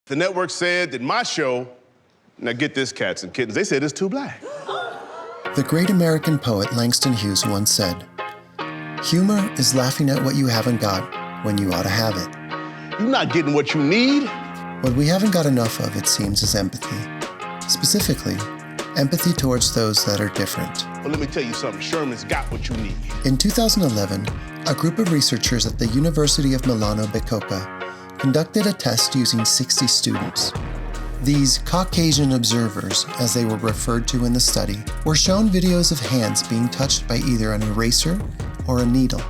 The network said that my show, now get this, cats and kittens, they said it's too black. The great American poet Langston Hughes once said, "Humor is laughing at what you haven't got when you ought to have it." You're not getting what you need. What we haven't got enough of, it seems, is empathy. Specifically, empathy towards those that are different. Well, let me tell you something. Sherman's got what you need. In 2011, a group of researchers at the University of Milano Bicocca conducted a test using 60 students. These Caucasian observers, as they were referred to in the study, were shown videos of hands being touched by either an eraser or a needle.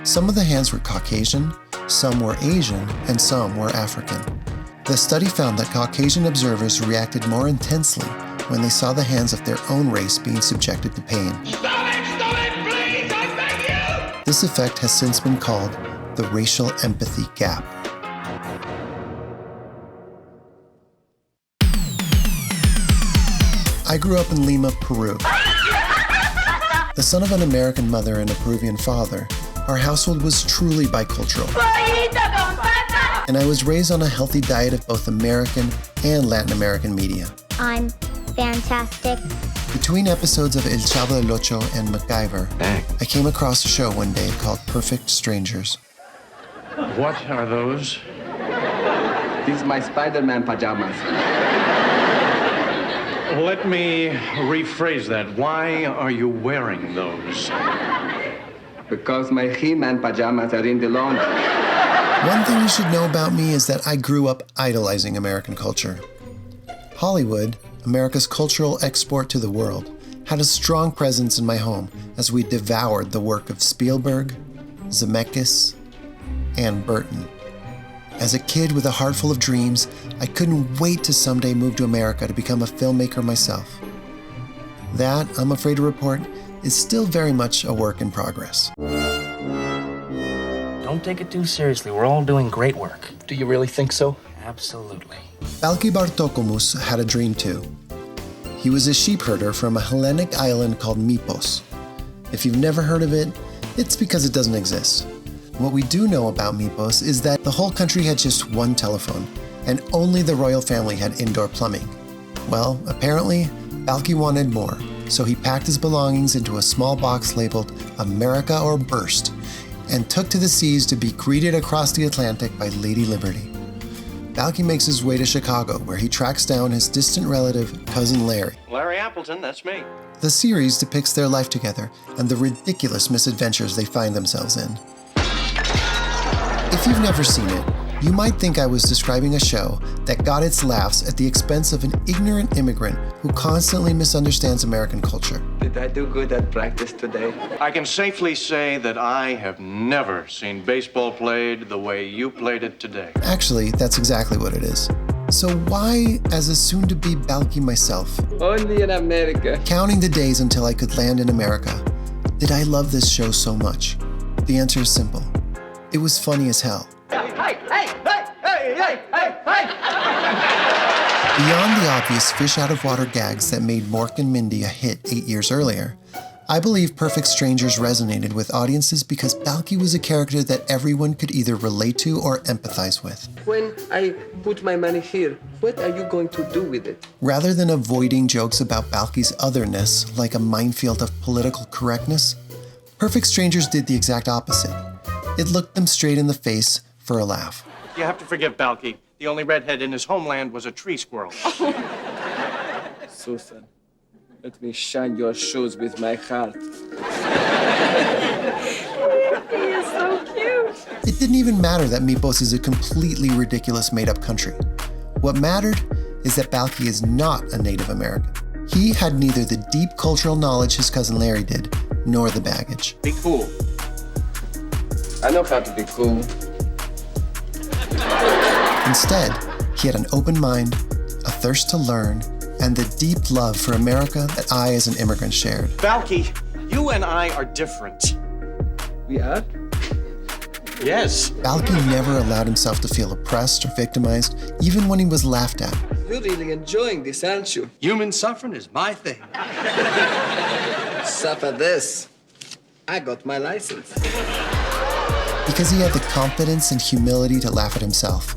Some of the hands were Caucasian, some were Asian, and some were African. The study found that Caucasian observers reacted more intensely when they saw the hands of their own race being subjected to pain. Stop it, please, I beg you! This effect has since been called the racial empathy gap. I grew up in Lima, Peru. The son of an American mother and a Peruvian father, our household was truly bicultural. And I was raised on a healthy diet of both American and Latin American media. I'm fantastic. Between episodes of El Chavo del Ocho and MacGyver, I came across a show one day called Perfect Strangers. What are those? These are my Spider-Man pajamas. Let me rephrase that. Why are you wearing those? Because my He-Man pajamas are in the laundry. One thing you should know about me is that I grew up idolizing American culture. Hollywood, America's cultural export to the world, had a strong presence in my home as we devoured the work of Spielberg, Zemeckis, and Burton. As a kid with a heart full of dreams, I couldn't wait to someday move to America to become a filmmaker myself. That, I'm afraid to report, is still very much a work in progress. Don't take it too seriously. We're all doing great work. Do you really think so? Absolutely. Balki Bartokomous had a dream too. He was a sheep herder from a Hellenic island called Mypos. If you've never heard of it, it's because it doesn't exist. What we do know about Mypos is that the whole country had just one telephone, and only the royal family had indoor plumbing. Well, apparently, Balki wanted more, so he packed his belongings into a small box labeled America or Burst, and took to the seas to be greeted across the Atlantic by Lady Liberty. Balki makes his way to Chicago, where he tracks down his distant relative, Cousin Larry. Larry Appleton, that's me. The series depicts their life together and the ridiculous misadventures they find themselves in. If you've never seen it, you might think I was describing a show that got its laughs at the expense of an ignorant immigrant who constantly misunderstands American culture. Did I do good at practice today? I can safely say that I have never seen baseball played the way you played it today. Actually, that's exactly what it is. So why, as a soon-to-be Balki myself, Only in America. counting the days until I could land in America, did I love this show so much? The answer is simple. It was funny as hell. Beyond the obvious fish-out-of-water gags that made Mork and Mindy a hit 8 years earlier, I believe Perfect Strangers resonated with audiences because Balki was a character that everyone could either relate to or empathize with. When I put my money here, what are you going to do with it? Rather than avoiding jokes about Balki's otherness like a minefield of political correctness, Perfect Strangers did the exact opposite. It looked them straight in the face for a laugh. You have to forgive Balki. The only redhead in his homeland was a tree squirrel. Susan, let me shine your shoes with my heart. He is so cute. It didn't even matter that Mypos is a completely ridiculous made-up country. What mattered is that Balki is not a Native American. He had neither the deep cultural knowledge his cousin Larry did, nor the baggage. Be cool. I know how to be cool. Instead, he had an open mind, a thirst to learn, and the deep love for America that I as an immigrant shared. Balki, you and I are different. We are? Yes. Balki never allowed himself to feel oppressed or victimized, even when he was laughed at. You're really enjoying this, aren't you? Human suffering is my thing. Suffer this. I got my license. Because he had the confidence and humility to laugh at himself.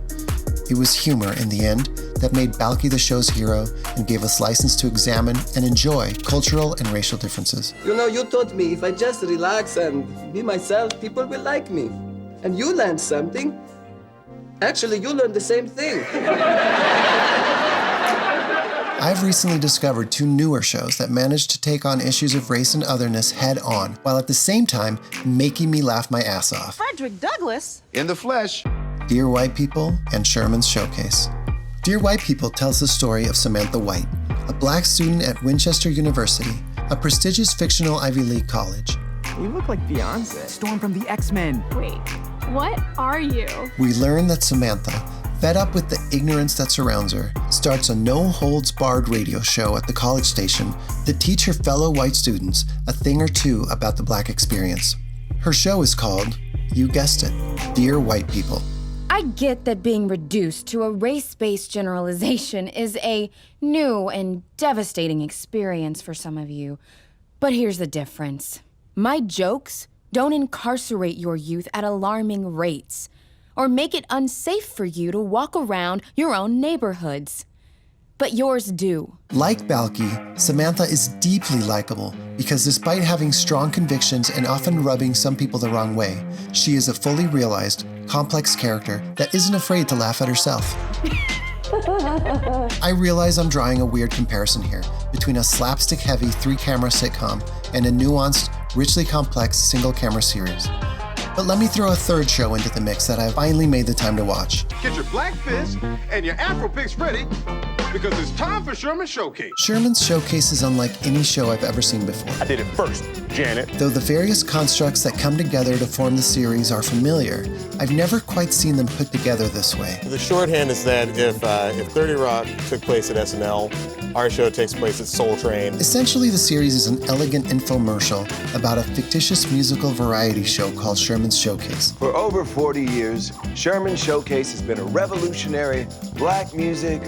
It was humor, in the end, that made Balki the show's hero and gave us license to examine and enjoy cultural and racial differences. You know, you taught me if I just relax and be myself, people will like me. And you learned something. Actually, you learned the same thing. I've recently discovered 2 newer shows that managed to take on issues of race and otherness head on, while at the same time making me laugh my ass off. Frederick Douglass? In the flesh. Dear White People and Sherman's Showcase. Dear White People tells the story of Samantha White, a black student at Winchester University, a prestigious fictional Ivy League college. You look like Beyonce. Storm from the X-Men. Wait, what are you? We learn that Samantha, fed up with the ignorance that surrounds her, starts a no-holds-barred radio show at the college station to teach her fellow white students a thing or two about the black experience. Her show is called, you guessed it, Dear White People. I get that being reduced to a race-based generalization is a new and devastating experience for some of you. But here's the difference. My jokes don't incarcerate your youth at alarming rates, or make it unsafe for you to walk around your own neighborhoods. But yours do. Like Balki, Samantha is deeply likable because despite having strong convictions and often rubbing some people the wrong way, she is a fully realized, complex character that isn't afraid to laugh at herself. I realize I'm drawing a weird comparison here between a slapstick-heavy 3-camera sitcom and a nuanced, richly complex single-camera series. But let me throw a third show into the mix that I finally made the time to watch. Get your black fist and your Afro picks ready because it's time for Sherman's Showcase. Sherman's Showcase is unlike any show I've ever seen before. I did it first, Janet. Though the various constructs that come together to form the series are familiar, I've never quite seen them put together this way. The shorthand is that if 30 Rock took place at SNL, our show takes place at Soul Train. Essentially, the series is an elegant infomercial about a fictitious musical variety show called Sherman's Showcase. For over 40 years, Sherman Showcase has been a revolutionary black music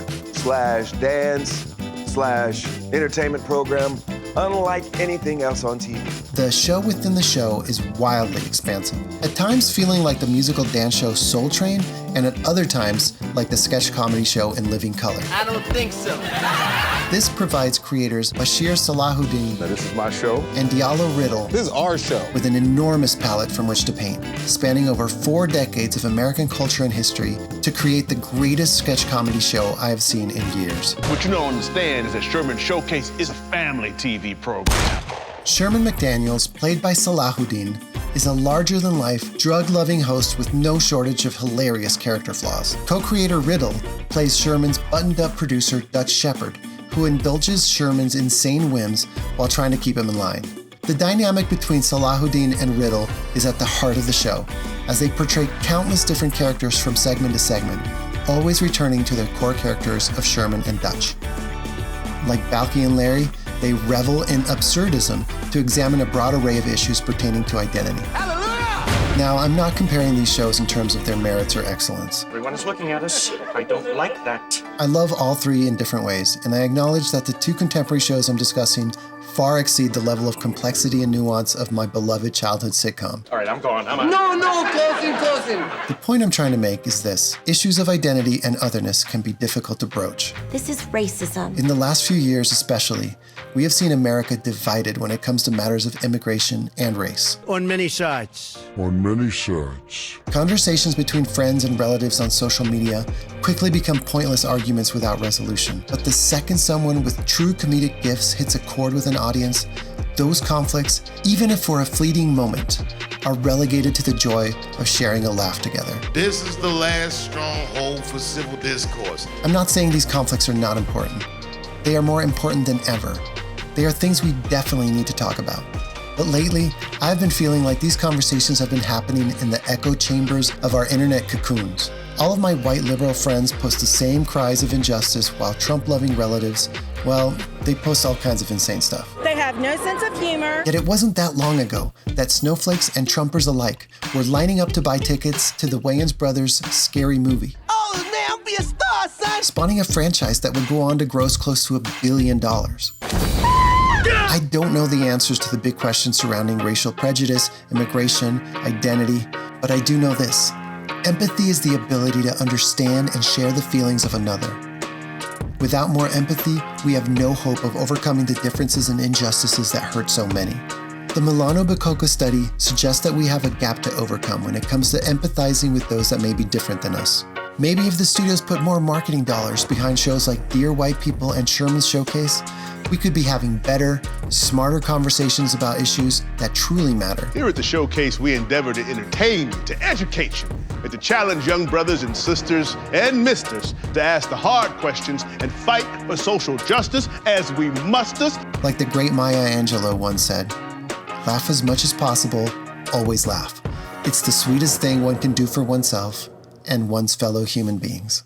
/dance /entertainment program unlike anything else on TV. The show within the show is wildly expansive, at times feeling like the musical dance show Soul Train, and at other times like the sketch comedy show In Living Color. I don't think so. This provides creators Bashir Salahuddin Now, this is my show. and Diallo Riddle This is our show. with an enormous palette from which to paint, spanning over 4 decades of American culture and history to create the greatest sketch comedy show I have seen in years. What you don't understand is that Sherman Showcase is a family TV program. Sherman McDaniels, played by Salahuddin, is a larger-than-life, drug-loving host with no shortage of hilarious character flaws. Co-creator Riddle plays Sherman's buttoned-up producer Dutch Shepard, who indulges Sherman's insane whims while trying to keep him in line. The dynamic between Salahuddin and Riddle is at the heart of the show, as they portray countless different characters from segment to segment, always returning to their core characters of Sherman and Dutch. Like Balki and Larry, they revel in absurdism to examine a broad array of issues pertaining to identity. Now, I'm not comparing these shows in terms of their merits or excellence. Everyone is looking at us. I don't like that. I love all 3 in different ways, and I acknowledge that the 2 contemporary shows I'm discussing far exceed the level of complexity and nuance of my beloved childhood sitcom. All right, I'm going. I'm out. No, cousin. The point I'm trying to make is this: issues of identity and otherness can be difficult to broach. This is racism. In the last few years especially, we have seen America divided when it comes to matters of immigration and race. On many sides. Conversations between friends and relatives on social media quickly become pointless arguments without resolution. But the second someone with true comedic gifts hits a chord with an audience, those conflicts, even if for a fleeting moment, are relegated to the joy of sharing a laugh together. This is the last stronghold for civil discourse. I'm not saying these conflicts are not important. They are more important than ever. They are things we definitely need to talk about. But lately, I've been feeling like these conversations have been happening in the echo chambers of our internet cocoons. All of my white liberal friends post the same cries of injustice, while Trump-loving relatives, well, they post all kinds of insane stuff. They have no sense of humor. Yet it wasn't that long ago that snowflakes and Trumpers alike were lining up to buy tickets to the Wayans brothers' Scary Movie. Oh, now be a star, son! Spawning a franchise that would go on to gross close to $1 billion. I don't know the answers to the big questions surrounding racial prejudice, immigration, identity, but I do know this. Empathy is the ability to understand and share the feelings of another. Without more empathy, we have no hope of overcoming the differences and injustices that hurt so many. The Milano Bicocca study suggests that we have a gap to overcome when it comes to empathizing with those that may be different than us. Maybe if the studios put more marketing dollars behind shows like Dear White People and Sherman's Showcase, we could be having better, smarter conversations about issues that truly matter. Here at the Showcase, we endeavor to entertain you, to educate you, and to challenge young brothers and sisters and misters to ask the hard questions and fight for social justice as we must us. Like the great Maya Angelou once said, laugh as much as possible, always laugh. It's the sweetest thing one can do for oneself and one's fellow human beings.